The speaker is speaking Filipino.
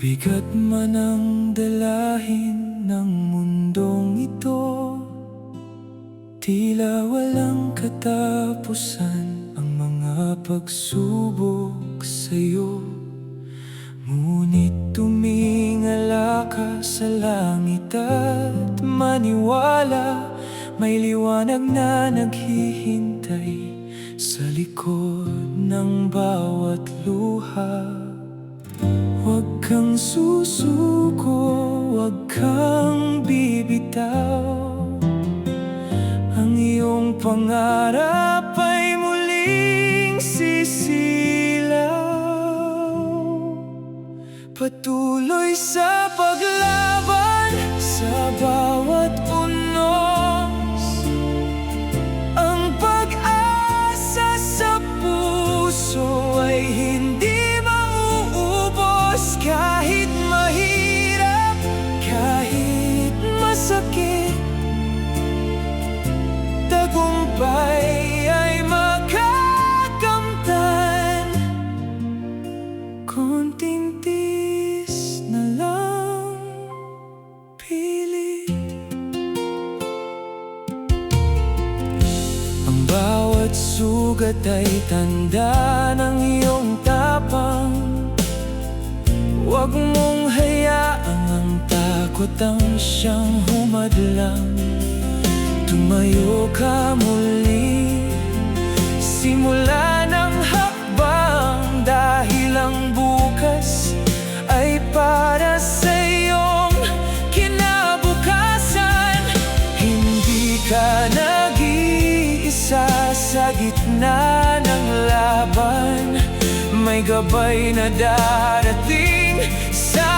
Bigat man ang dalahin ng mundong ito, tila walang katapusan ang mga pagsubok sa'yo. Ngunit tumingala ka sa langit at maniwala, may liwanag na naghihintay sa likod ng bawat luha. Huwag kang susuko, huwag kang bibitaw, ang iyong pangarap ay muling sisilaw. Patuloy sa paglaban sa bawat unos, ang pag-asa sa puso ay hindi kahit mahirap, kahit masakit, tagumpay ay makakamtan. Konting tiis na lang, pili. Ang bawat sugat ay tanda ng iyong tapang. Huwag mong hayaang ang takot ang siyang humadlang. Tumayo ka muli, simula ng hakbang, dahil ang bukas ay para sa iyong kinabukasan. Hindi ka nag-iisa sa gitna ng laban, may gabay na darating sa